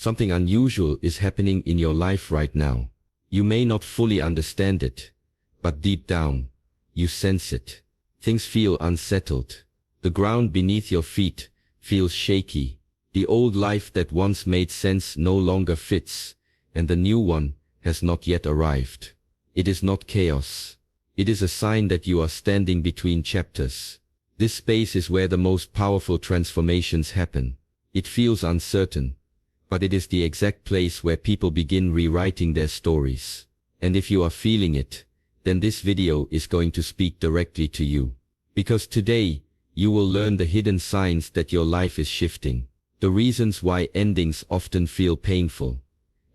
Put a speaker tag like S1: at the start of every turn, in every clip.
S1: Something unusual is happening in your life right now. You may not fully understand it, but deep down, you sense it. Things feel unsettled. The ground beneath your feet feels shaky. The old life that once made sense no longer fits, and the new one has not yet arrived. It is not chaos. It is a sign that you are standing between chapters. This space is where the most powerful transformations happen. It feels uncertain, but it is the exact place where people begin rewriting their stories. And if you are feeling it, then this video is going to speak directly to you. Because today, you will learn the hidden signs that your life is shifting, the reasons why endings often feel painful,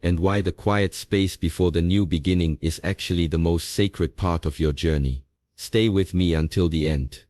S1: and why the quiet space before the new beginning is actually the most sacred part of your journey. Stay with me until the end,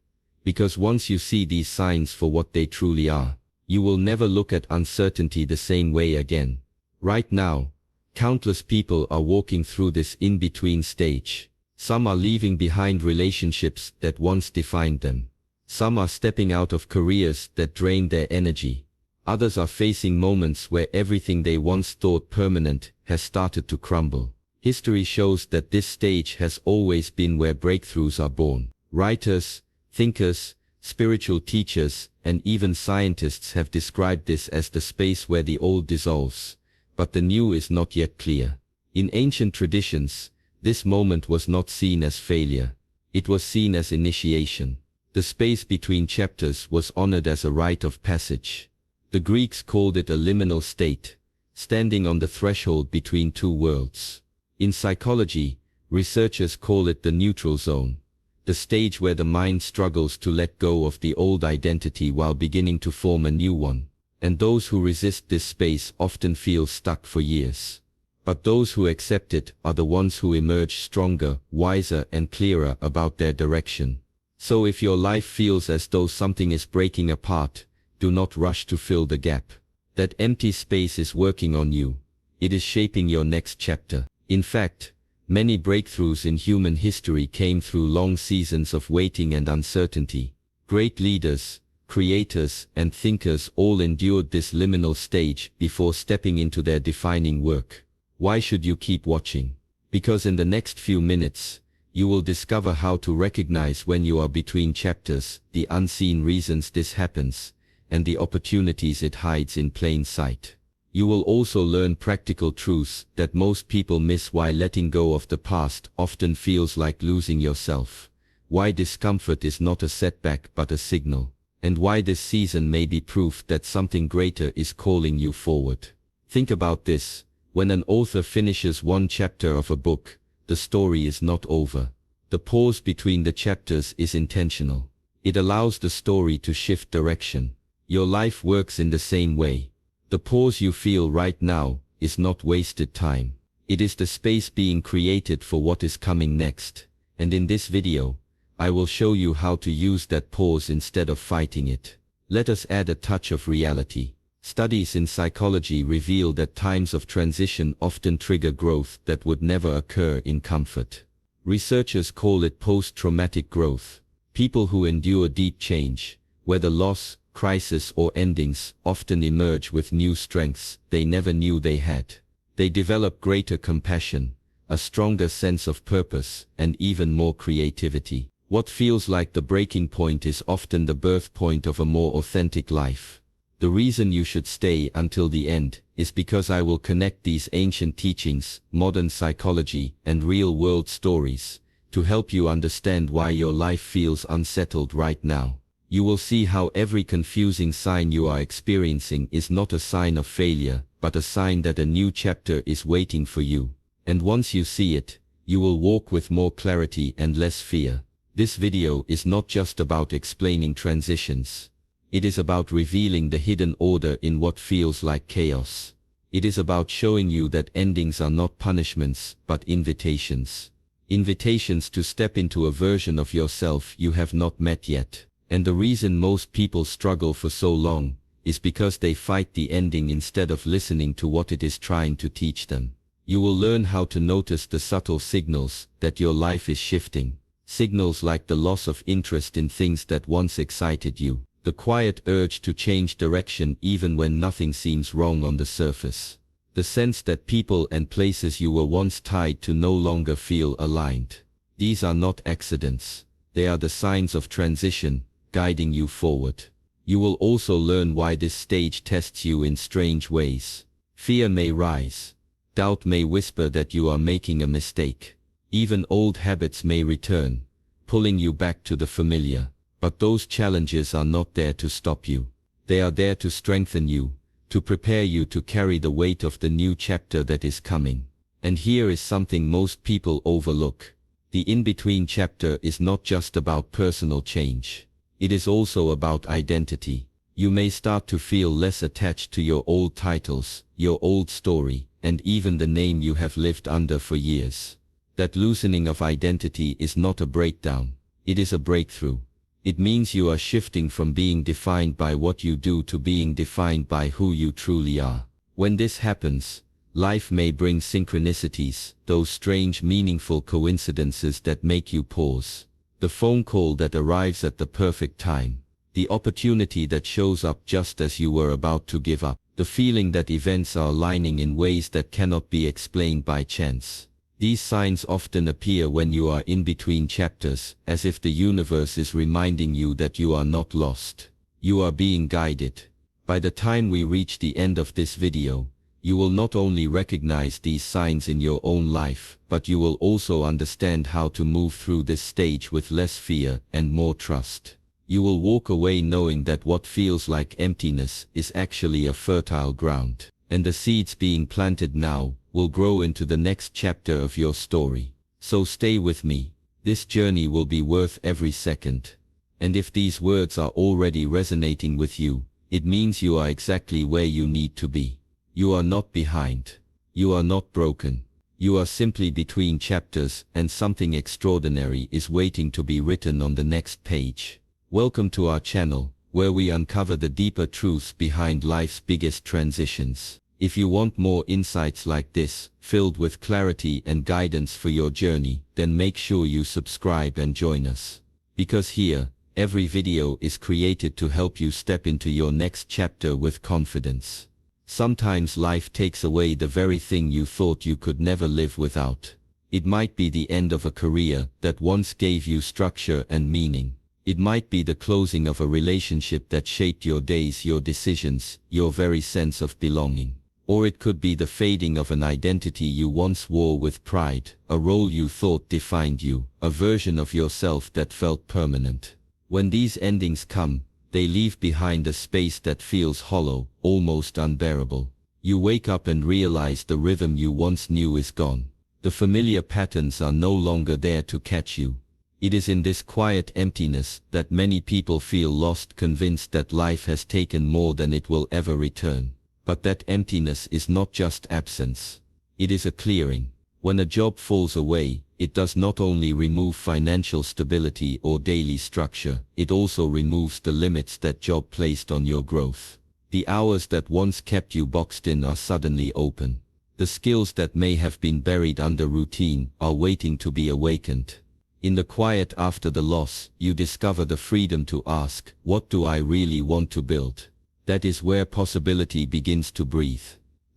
S1: because once you see these signs for what they truly are, you will never look at uncertainty the same way again. Right now, countless people are walking through this in-between stage. Some are leaving behind relationships that once defined them. Some are stepping out of careers that drained their energy. Others are facing moments where everything they once thought permanent has started to crumble. History shows that this stage has always been where breakthroughs are born. Writers, thinkers, spiritual teachers, and even scientists have described this as the space where the old dissolves, but the new is not yet clear. In ancient traditions, this moment was not seen as failure. It was seen as initiation. The space between chapters was honored as a rite of passage. The Greeks called it a liminal state, standing on the threshold between two worlds. In psychology, researchers call it the neutral zone, the stage where the mind struggles to let go of the old identity while beginning to form a new one. And those who resist this space often feel stuck for years. But those who accept it are the ones who emerge stronger, wiser, and clearer about their direction. So if your life feels as though something is breaking apart, do not rush to fill the gap. That empty space is working on you. It is shaping your next chapter. In fact, many breakthroughs in human history came through long seasons of waiting and uncertainty. Great leaders, creators, and thinkers all endured this liminal stage before stepping into their defining work. Why should you keep watching? Because in the next few minutes, you will discover how to recognize when you are between chapters, the unseen reasons this happens, and the opportunities it hides in plain sight. You will also learn practical truths that most people miss. Why letting go of the past often feels like losing yourself. Why discomfort is not a setback but a signal. And why this season may be proof that something greater is calling you forward. Think about this. When an author finishes one chapter of a book, the story is not over. The pause between the chapters is intentional. It allows the story to shift direction. Your life works in the same way. The pause you feel right now is not wasted time. It is the space being created for what is coming next. And in this video, I will show you how to use that pause instead of fighting it. Let us add a touch of reality. Studies in psychology reveal that times of transition often trigger growth that would never occur in comfort. Researchers call it post-traumatic growth. People who endure deep change, whether loss, crisis, or endings, often emerge with new strengths they never knew they had. They develop greater compassion, a stronger sense of purpose, and even more creativity. What feels like the breaking point is often the birth point of a more authentic life. The reason you should stay until the end is because I will connect these ancient teachings, modern psychology, and real-world stories to help you understand why your life feels unsettled right now. You will see how every confusing sign you are experiencing is not a sign of failure, but a sign that a new chapter is waiting for you. And once you see it, you will walk with more clarity and less fear. This video is not just about explaining transitions. It is about revealing the hidden order in what feels like chaos. It is about showing you that endings are not punishments, but invitations. Invitations to step into a version of yourself you have not met yet. And the reason most people struggle for so long is because they fight the ending instead of listening to what it is trying to teach them. You will learn how to notice the subtle signals that your life is shifting. Signals like the loss of interest in things that once excited you, The quiet urge to change direction even when nothing seems wrong on the surface. The sense that people and places you were once tied to no longer feel aligned. These are not accidents. They are the signs of transition, guiding you forward. You will also learn why this stage tests you in strange ways. Fear may rise. Doubt may whisper that you are making a mistake. Even old habits may return, pulling you back to the familiar. But those challenges are not there to stop you. They are there to strengthen you, to prepare you to carry the weight of the new chapter that is coming. And here is something most people overlook. The in-between chapter is not just about personal change. It is also about identity. You may start to feel less attached to your old titles, your old story, and even the name you have lived under for years. That loosening of identity is not a breakdown. It is a breakthrough. It means you are shifting from being defined by what you do to being defined by who you truly are. When this happens, life may bring synchronicities, those strange meaningful coincidences that make you pause. The phone call that arrives at the perfect time. The opportunity that shows up just as you were about to give up. The feeling that events are aligning in ways that cannot be explained by chance. These signs often appear when you are in between chapters, as if the universe is reminding you that you are not lost. You are being guided. By the time we reach the end of this video, you will not only recognize these signs in your own life, but you will also understand how to move through this stage with less fear and more trust. You will walk away knowing that what feels like emptiness is actually a fertile ground, and the seeds being planted now will grow into the next chapter of your story. So stay with me. This journey will be worth every second. And if these words are already resonating with you, it means you are exactly where you need to be. You are not behind. You are not broken. You are simply between chapters, and something extraordinary is waiting to be written on the next page. Welcome to our channel, where we uncover the deeper truths behind life's biggest transitions. If you want more insights like this, filled with clarity and guidance for your journey, then make sure you subscribe and join us. Because here, every video is created to help you step into your next chapter with confidence. Sometimes life takes away the very thing you thought you could never live without. It might be the end of a career that once gave you structure and meaning. It might be the closing of a relationship that shaped your days, your decisions, your very sense of belonging. Or it could be the fading of an identity you once wore with pride, a role you thought defined you, a version of yourself that felt permanent. When these endings come, they leave behind a space that feels hollow, almost unbearable. You wake up and realize the rhythm you once knew is gone. The familiar patterns are no longer there to catch you. It is in this quiet emptiness that many people feel lost, convinced that life has taken more than it will ever return. But that emptiness is not just absence. It is a clearing. When a job falls away, it does not only remove financial stability or daily structure, it also removes the limits that job placed on your growth. The hours that once kept you boxed in are suddenly open. The skills that may have been buried under routine are waiting to be awakened. In the quiet after the loss, you discover the freedom to ask, what do I really want to build? That is where possibility begins to breathe.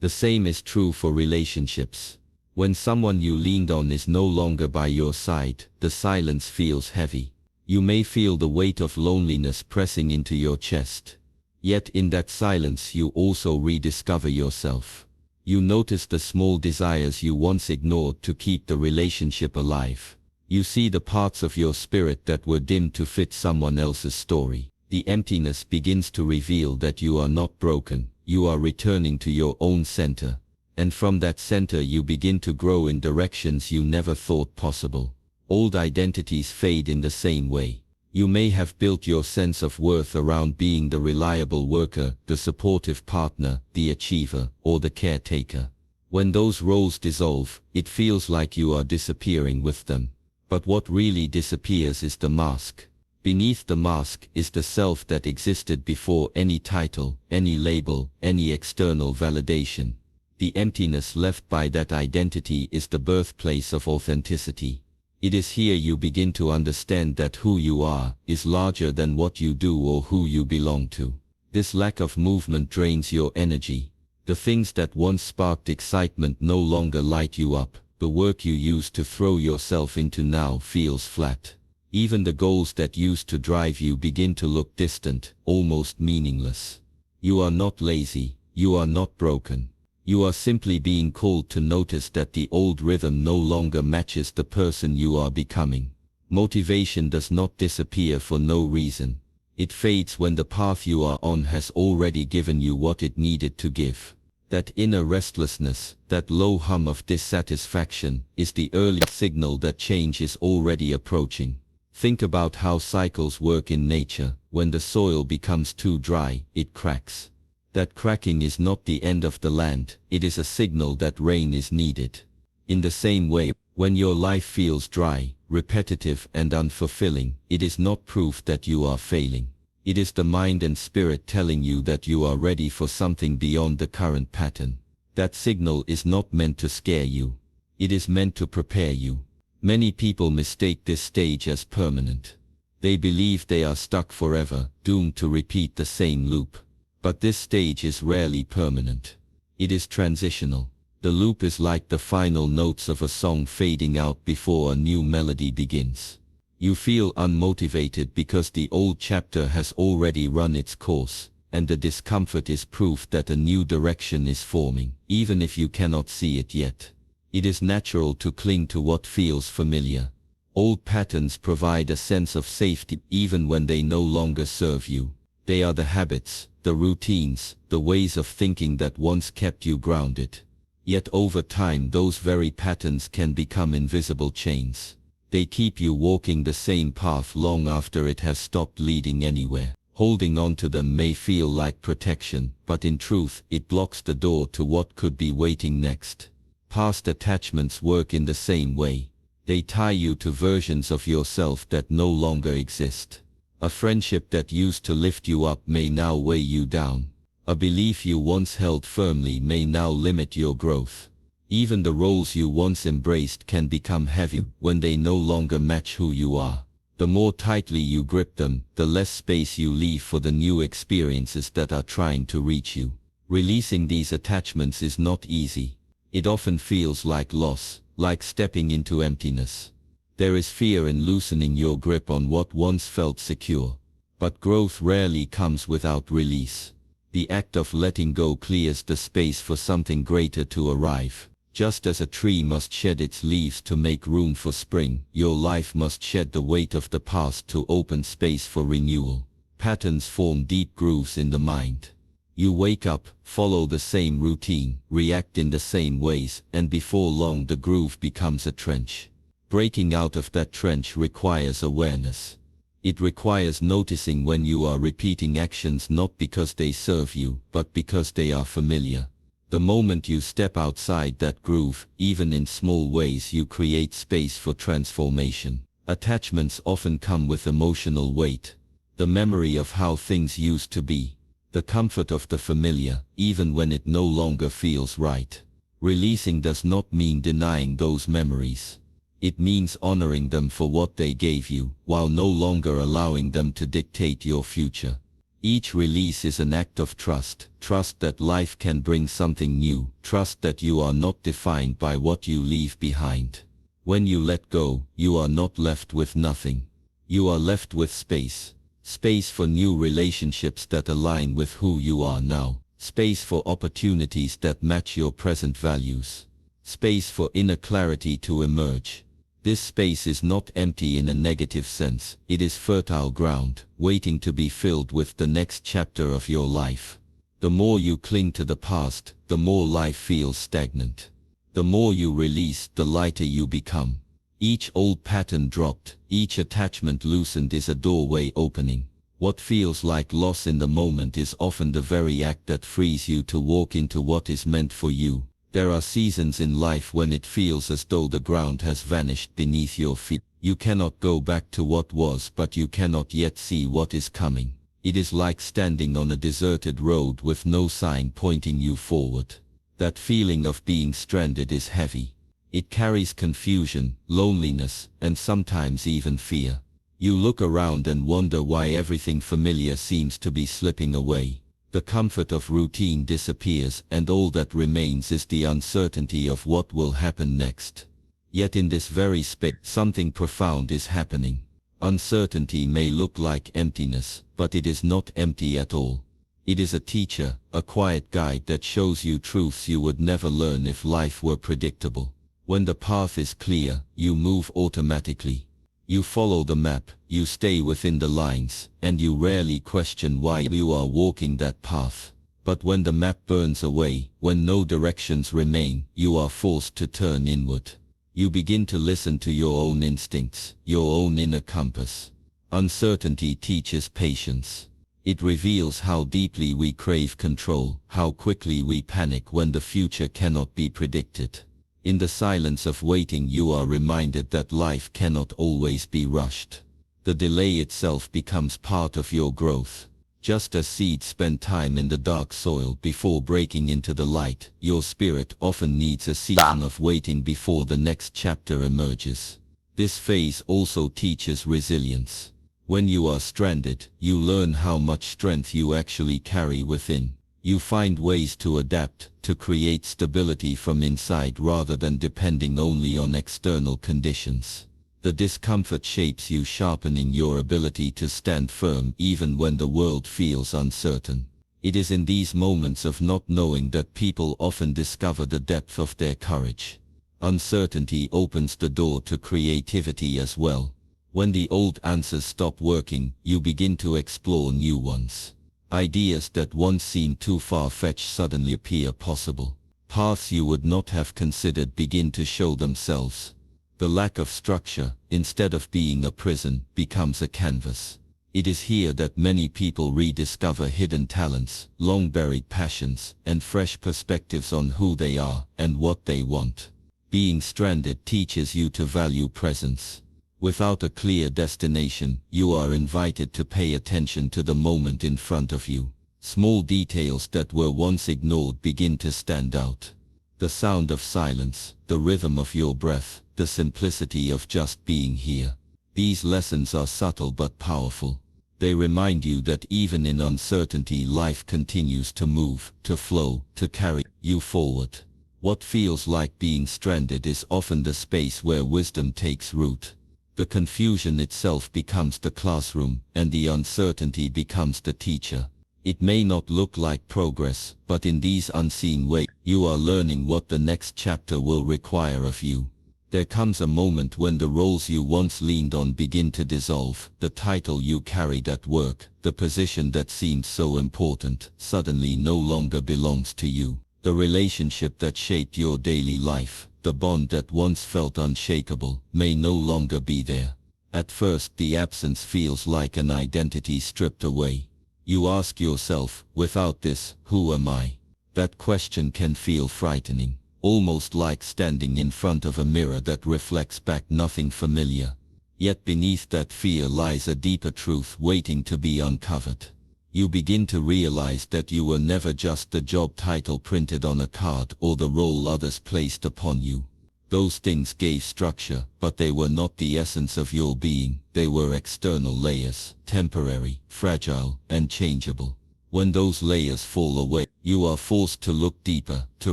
S1: The same is true for relationships. When someone you leaned on is no longer by your side, the silence feels heavy. You may feel the weight of loneliness pressing into your chest. Yet in that silence you also rediscover yourself. You notice the small desires you once ignored to keep the relationship alive. You see the parts of your spirit that were dimmed to fit someone else's story. The emptiness begins to reveal that you are not broken, you are returning to your own center. And from that center you begin to grow in directions you never thought possible. Old identities fade in the same way. You may have built your sense of worth around being the reliable worker, the supportive partner, the achiever, or the caretaker. When those roles dissolve, it feels like you are disappearing with them. But what really disappears is the mask. Beneath the mask is the self that existed before any title, any label, any external validation. The emptiness left by that identity is the birthplace of authenticity. It is here you begin to understand that who you are is larger than what you do or who you belong to. This lack of movement drains your energy. The things that once sparked excitement no longer light you up. The work you used to throw yourself into now feels flat. Even the goals that used to drive you begin to look distant, almost meaningless. You are not lazy, you are not broken. You are simply being called to notice that the old rhythm no longer matches the person you are becoming. Motivation does not disappear for no reason. It fades when the path you are on has already given you what it needed to give. That inner restlessness, that low hum of dissatisfaction, is the early signal that change is already approaching. Think about how cycles work in nature. When the soil becomes too dry, it cracks. That cracking is not the end of the land, it is a signal that rain is needed. In the same way, when your life feels dry, repetitive and unfulfilling, it is not proof that you are failing. It is the mind and spirit telling you that you are ready for something beyond the current pattern. That signal is not meant to scare you. It is meant to prepare you. Many people mistake this stage as permanent. They believe they are stuck forever, doomed to repeat the same loop. But this stage is rarely permanent. It is transitional. The loop is like the final notes of a song fading out before a new melody begins. You feel unmotivated because the old chapter has already run its course, and the discomfort is proof that a new direction is forming, even if you cannot see it yet. It is natural to cling to what feels familiar. Old patterns provide a sense of safety even when they no longer serve you. They are the habits, the routines, the ways of thinking that once kept you grounded. Yet over time those very patterns can become invisible chains. They keep you walking the same path long after it has stopped leading anywhere. Holding on to them may feel like protection, but in truth, it blocks the door to what could be waiting next. Past attachments work in the same way. They tie you to versions of yourself that no longer exist. A friendship that used to lift you up may now weigh you down. A belief you once held firmly may now limit your growth. Even the roles you once embraced can become heavy when they no longer match who you are. The more tightly you grip them, the less space you leave for the new experiences that are trying to reach you. Releasing these attachments is not easy. It often feels like loss, like stepping into emptiness. There is fear in loosening your grip on what once felt secure. But growth rarely comes without release. The act of letting go clears the space for something greater to arrive. Just as a tree must shed its leaves to make room for spring, your life must shed the weight of the past to open space for renewal. Patterns form deep grooves in the mind. You wake up, follow the same routine, react in the same ways, and before long the groove becomes a trench. Breaking out of that trench requires awareness. It requires noticing when you are repeating actions not because they serve you, but because they are familiar. The moment you step outside that groove, even in small ways, you create space for transformation. Attachments often come with emotional weight. The memory of how things used to be. The comfort of the familiar, even when it no longer feels right. Releasing does not mean denying those memories. It means honoring them for what they gave you, while no longer allowing them to dictate your future. Each release is an act of trust, trust that life can bring something new, trust that you are not defined by what you leave behind. When you let go, you are not left with nothing. You are left with space. Space for new relationships that align with who you are now. Space for opportunities that match your present values. Space for inner clarity to emerge. This space is not empty in a negative sense, it is fertile ground, waiting to be filled with the next chapter of your life. The more you cling to the past, the more life feels stagnant. The more you release, the lighter you become. Each old pattern dropped, each attachment loosened is a doorway opening. What feels like loss in the moment is often the very act that frees you to walk into what is meant for you. There are seasons in life when it feels as though the ground has vanished beneath your feet. You cannot go back to what was, but you cannot yet see what is coming. It is like standing on a deserted road with no sign pointing you forward. That feeling of being stranded is heavy.
S2: It carries confusion, loneliness, and sometimes even fear. You look around and wonder why everything familiar seems to be slipping away. The comfort of routine disappears, and all that remains is the uncertainty of what will happen next. Yet in this very space, something profound is happening. Uncertainty may look like emptiness, but it is not empty at all. It is a teacher, a quiet guide that shows you truths you would never learn if life were predictable. When the path is clear, you move automatically. You follow the map, you stay within the lines, and you rarely question why you are walking that path. But when the map burns away, when no directions remain, you are forced to turn inward. You begin to listen to your own instincts, your own inner compass. Uncertainty teaches patience. It reveals how deeply we crave control, how quickly we panic when the future cannot be predicted. In the silence of waiting, you are reminded that life cannot always be rushed. The delay itself becomes part of your growth. Just as seeds spend time in the dark soil before breaking into the light, your spirit often needs a season of waiting before the next chapter emerges. This phase also teaches resilience. When you are stranded, you learn how much strength you actually carry within. You find ways to adapt, to create stability from inside rather than depending only on external conditions. The discomfort shapes you, sharpening your ability to stand firm even when the world feels uncertain. It is in these moments of not knowing that people often discover the depth of their courage. Uncertainty opens the door to creativity as well. When the old answers stop working, you begin to explore new ones. Ideas that once seemed too far-fetched suddenly appear possible. Paths you would not have considered begin to show themselves. The lack of structure, instead of being a prison, becomes a canvas. It is here that many people rediscover hidden talents, long-buried passions, and fresh perspectives on who they are and what they want. Being stranded teaches you to value presence. Without a clear destination, you are invited to pay attention to the moment in front of you. Small details that were once ignored begin to stand out. The sound of silence, the rhythm of your breath, the simplicity of just being here. These lessons are subtle but powerful. They remind you that even in uncertainty, life continues to move, to flow, to carry you forward. What feels like being stranded is often the space where wisdom takes root. The confusion itself becomes the classroom, and the uncertainty becomes the teacher. It may not look like progress, but in these unseen ways, you are learning what the next chapter will require of you. There comes a moment when the roles you once leaned on begin to dissolve. The title you carried at work, the position that seemed so important, suddenly no longer belongs to you. The relationship that shaped your daily life, the bond that once felt unshakable, may no longer be there. At first, the absence feels like an identity stripped away. You ask yourself, without this, who am I? That question can feel frightening, almost like standing in front of a mirror that reflects back nothing familiar. Yet beneath that fear lies a deeper truth waiting to be uncovered. You begin to realize that you were never just the job title printed on a card or the role others placed upon you. Those things gave structure, but they were not the essence of your being. They were external layers, temporary, fragile, and changeable. When those layers fall away, you are forced to look deeper, to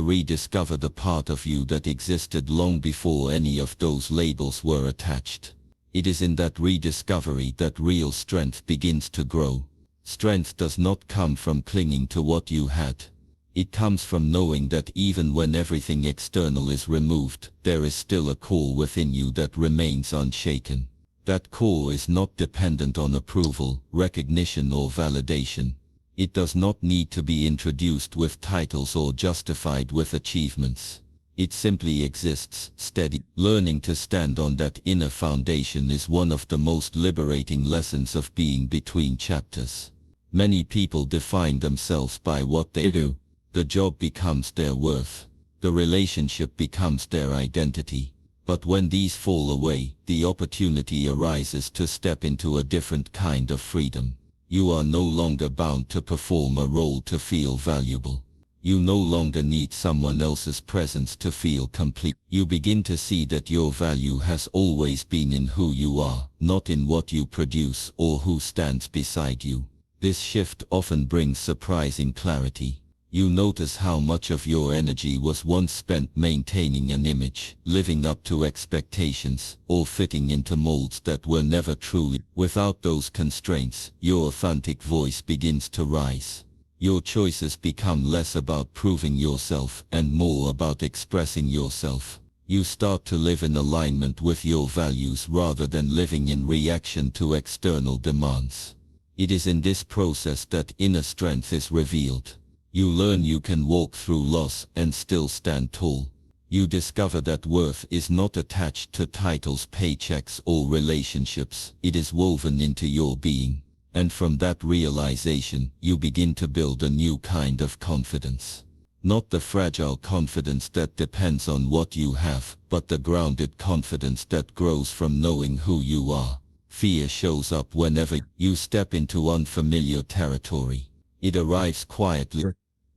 S2: rediscover the part of you that existed long before any of those labels were attached. It is in that rediscovery that real strength begins to grow. Strength does not come from clinging to what you had. It comes from knowing that even when everything external is removed, there is still a core within you that remains unshaken. That core is not dependent on approval, recognition, or validation. It does not need to be introduced with titles or justified with achievements. It simply exists, steady. Learning to stand on that inner foundation is one of the most liberating lessons of being between chapters. Many people define themselves by what they do. The job becomes their worth. The relationship becomes their identity. But when these fall away, the opportunity arises to step into a different kind of freedom. You are no longer bound to perform a role to feel valuable. You no longer need someone else's presence to feel complete. You begin to see that your value has always been in who you are, not in what you produce or who stands beside you. This shift often brings surprising clarity. You notice how much of your energy was once spent maintaining an image, living up to expectations, or fitting into molds that were never truly. Without those constraints, your authentic voice begins to rise. Your choices become less about proving yourself and more about expressing yourself. You start to live in alignment with your values rather than living in reaction to external demands. It is in this process that inner strength is revealed. You learn you can walk through loss and still stand tall. You discover that worth is not attached to titles, paychecks, or relationships. It is woven into your being. And from that realization, you begin to build a new kind of confidence. Not the fragile confidence that depends on what you have, but the grounded confidence that grows from knowing who you are. Fear shows up whenever you step into unfamiliar territory. It arrives quietly.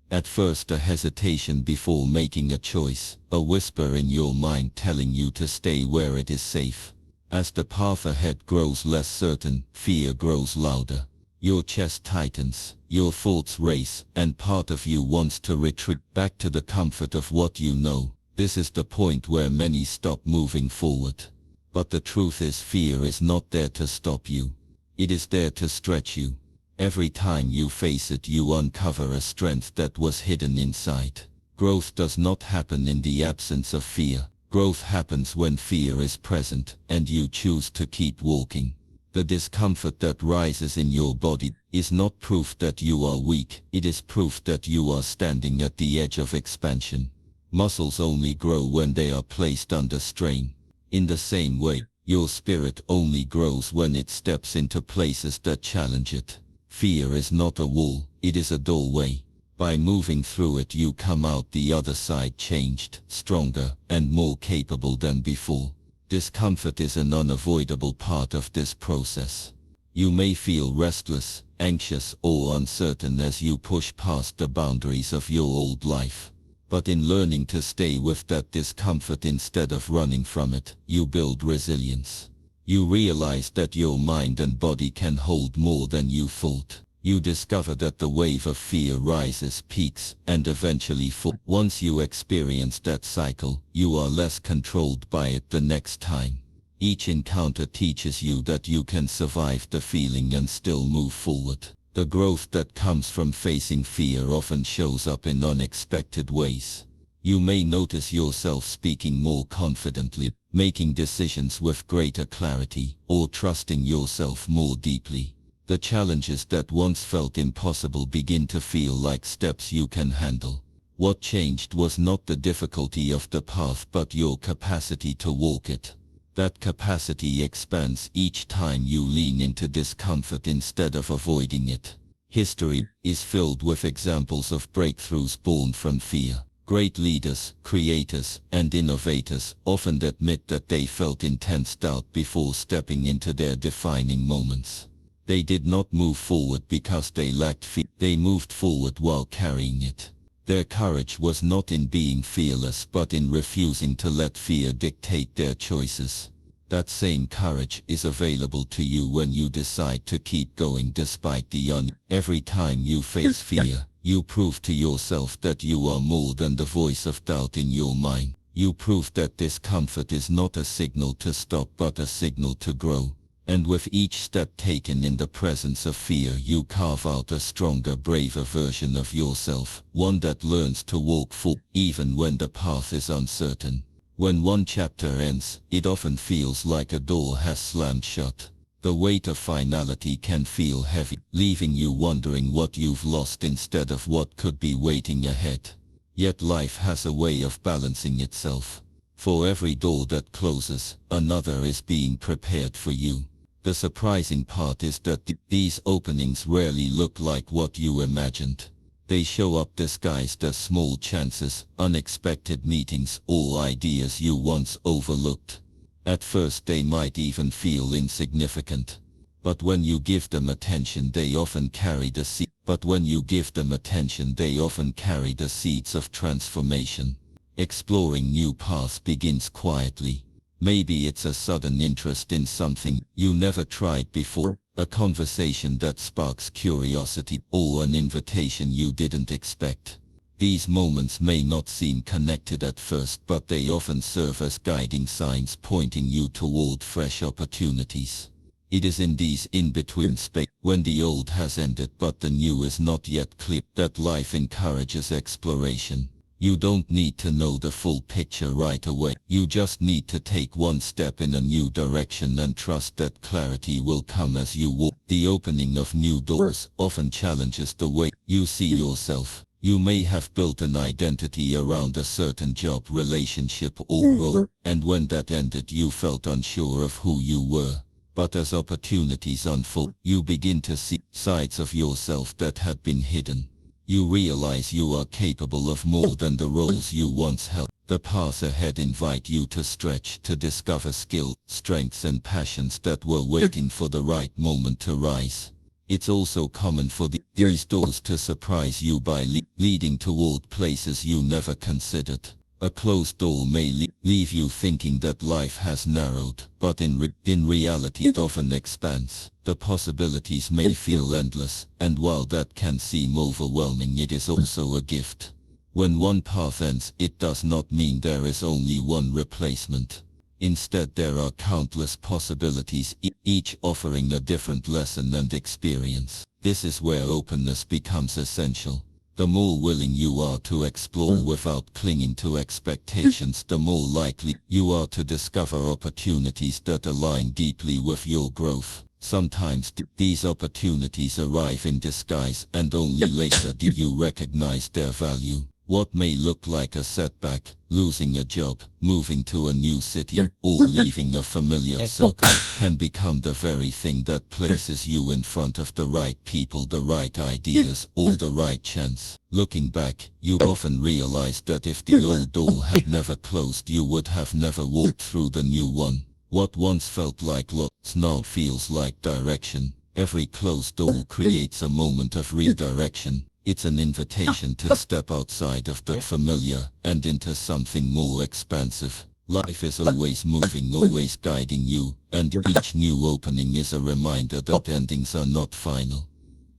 S2: At first, a hesitation before making a choice, a whisper in your mind telling you to stay where it is safe. As the path ahead grows less certain, fear grows louder. Your chest tightens, your thoughts race, and part of you wants to retreat back to the comfort of what you know. This is the point where many stop moving forward. But the truth is, fear is not there to stop you. It is there to stretch you. Every time you face it, you uncover a strength that was hidden inside. Growth does not happen in the absence of fear. Growth happens when fear is present and you choose to keep walking. The discomfort that rises in your body is not proof that you are weak. It is proof that you are standing at the edge of expansion. Muscles only grow when they are placed under strain. In the same way, your spirit only grows when it steps into places that challenge it. Fear is not a wall, it is a doorway. By moving through it, you come out the other side changed, stronger, and more capable than before. Discomfort is an unavoidable part of this process. You may feel restless, anxious, or uncertain as you push past the boundaries of your old life. But in learning to stay with that discomfort instead of running from it, you build resilience. You realize that your mind and body can hold more than you thought. You discover that the wave of fear rises, peaks, and eventually falls. Once you experience that cycle, you are less controlled by it the next time. Each encounter teaches you that you can survive the feeling and still move forward. The growth that comes from facing fear often shows up in unexpected ways. You may notice yourself speaking more confidently, making decisions with greater clarity, or trusting yourself more deeply. The challenges that once felt impossible begin to feel like steps you can handle. What changed was not the difficulty of the path but your capacity to walk it. That capacity expands each time you lean into discomfort instead of avoiding it. History is filled with examples of breakthroughs born from fear. Great leaders, creators, and innovators often admit that they felt intense doubt before stepping into their defining moments. They did not move forward because they lacked fear. They moved forward while carrying it. Their courage was not in being fearless but in refusing to let fear dictate their choices. That same courage is available to you when you decide to keep going despite the Every time you face fear, you prove to yourself that you are more than the voice of doubt in your mind. You prove that discomfort is not a signal to stop but a signal to grow. And with each step taken in the presence of fear, you carve out a stronger, braver version of yourself, one that learns to walk full, even when the path is uncertain. When one chapter ends, it often feels like a door has slammed shut. The weight of finality can feel heavy, leaving you wondering what you've lost instead of what could be waiting ahead. Yet life has a way of balancing itself. For every door that closes, another is being prepared for you. The surprising part is that these openings rarely look like what you imagined. They show up disguised as small chances, unexpected meetings, or ideas you once overlooked. At first they might even feel insignificant. But when you give them attention, they often carry the seed. But when you give them attention, they often carry the seeds of transformation. Exploring new paths begins quietly. Maybe it's a sudden interest in something you never tried before, a conversation that sparks curiosity, or an invitation you didn't expect. These moments may not seem connected at first, but they often serve as guiding signs pointing you toward fresh opportunities. It is in these in-between spaces, when the old has ended but the new is not yet clear, that life encourages exploration. You don't need to know the full picture right away. You just need to take one step in a new direction and trust that clarity will come as you walk. The opening of new doors often challenges the way you see yourself. You may have built an identity around a certain job, relationship, or role, and when that ended you felt unsure of who you were. But as opportunities unfold, you begin to see sides of yourself that had been hidden. You realize you are capable of more than the roles you once held. The paths ahead invite you to stretch, to discover skills, strengths and passions that were waiting for the right moment to rise. It's also common for these doors to surprise you by leading toward places you never considered. A closed door may leave you thinking that life has narrowed, but in reality it often expands. The possibilities may feel endless, and while that can seem overwhelming, it is also a gift. When one path ends, it does not mean there is only one replacement. Instead, there are countless possibilities, each offering a different lesson and experience. This is where openness becomes essential. The more willing you are to explore without clinging to expectations, the more likely you are to discover opportunities that align deeply with your growth. Sometimes these opportunities arrive in disguise, and only later do you recognize their value. What may look like a setback, losing a job, moving to a new city, or leaving a familiar circle, can become the very thing that places you in front of the right people, the right ideas, or the right chance. Looking back, you often realize that if the old door had never closed, you would have never walked through the new one. What once felt like loss now feels like direction. Every closed door creates a moment of redirection. It's an invitation to step outside of the familiar and into something more expansive. Life is always moving, always guiding you, and each new opening is a reminder that endings are not final.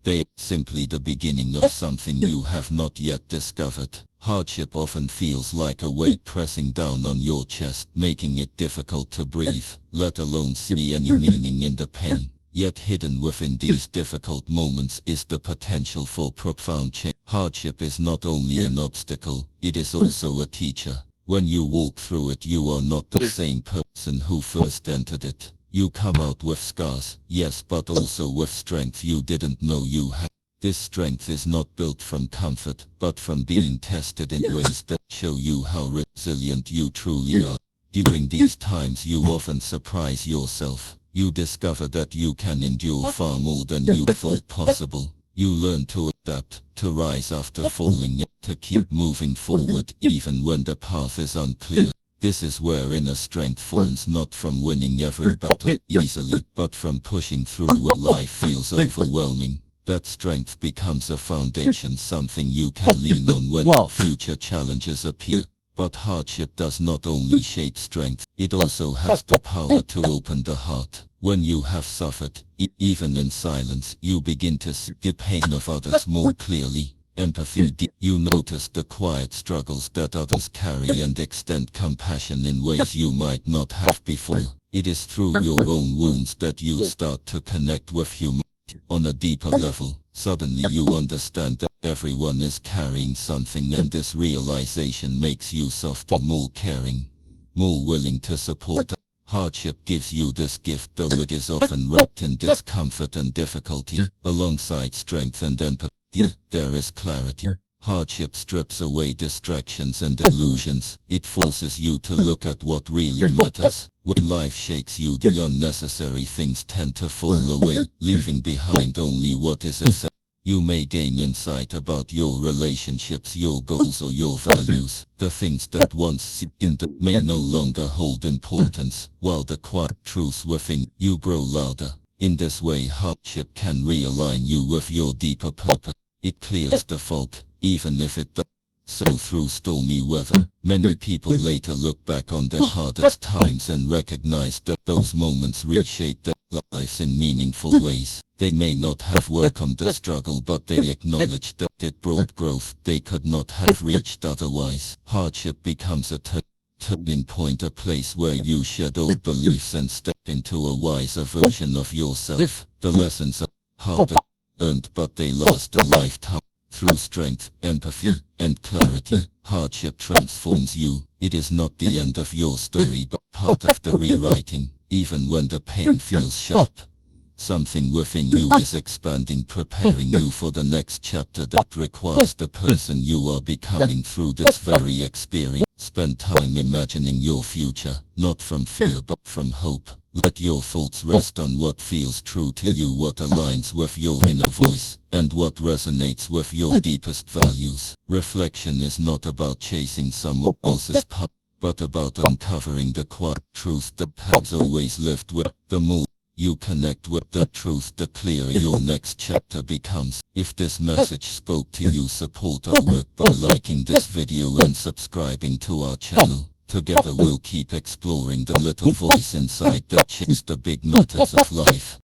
S2: They are simply the beginning of something you have not yet discovered. Hardship often feels like a weight pressing down on your chest, making it difficult to breathe, let alone see any meaning in the pain. Yet hidden within these difficult moments is the potential for profound change. Hardship is not only an obstacle, it is also a teacher. When you walk through it, you are not the same person who first entered it. You come out with scars, yes, but also with strength you didn't know you had. This strength is not built from comfort, but from being tested in ways that show you how resilient you truly are. During these times you often surprise yourself. You discover that you can endure far more than you thought possible. You learn to adapt, to rise after falling, to keep moving forward even when the path is unclear. This is where inner strength forms, not from winning every battle easily, but from pushing through when life feels overwhelming. That strength becomes a foundation, something you can lean on when future challenges appear. But hardship does not only shape strength, it also has the power to open the heart. When you have suffered, even in silence, you begin to see the pain of others more clearly. Empathy, you notice the quiet struggles that others carry and extend compassion in ways you might not have before. It is through your own wounds that you start to connect with humanity on a deeper level. Suddenly you understand that everyone is carrying something, and this realization makes you softer, more caring, more willing to support. Hardship gives you this gift, though it is often wrapped in discomfort and difficulty. Alongside strength and empathy, there is clarity. Hardship strips away distractions and illusions. It forces you to look at what really matters. When life shakes you, the unnecessary things tend to fall away, leaving behind only what is essential. You may gain insight about your relationships, your goals, or your values. The things that once seemed may no longer hold importance, while the quiet truths within you grow louder. In this way, hardship can realign you with your deeper purpose. It clears the fog, even if it does so through stormy weather. Many people later look back on their hardest times and recognize that those moments reshaped their lives in meaningful ways. They may not have welcomed the struggle, but they acknowledged that it brought growth they could not have reached otherwise. Hardship becomes a turning point, a place where you shed old beliefs and step into a wiser version of yourself. The lessons are hard earned, but they last a lifetime. Through strength, empathy, and clarity, hardship transforms you. It is not the end of your story, but part of the rewriting. Even when the pain feels sharp, something within you is expanding, preparing you for the next chapter that requires the person you are becoming through this very experience. Spend time imagining your future, not from fear but from hope. Let your thoughts rest on what feels true to you, what aligns with your inner voice, and what resonates with your deepest values. Reflection is not about chasing someone else's path, but about uncovering the quiet truth that has always lived with. The more you connect with that truth, the clearer your next chapter becomes. If this message spoke to you, support our work by liking this video and subscribing to our channel. Together we'll keep exploring the little voice inside that shapes the big matters of life.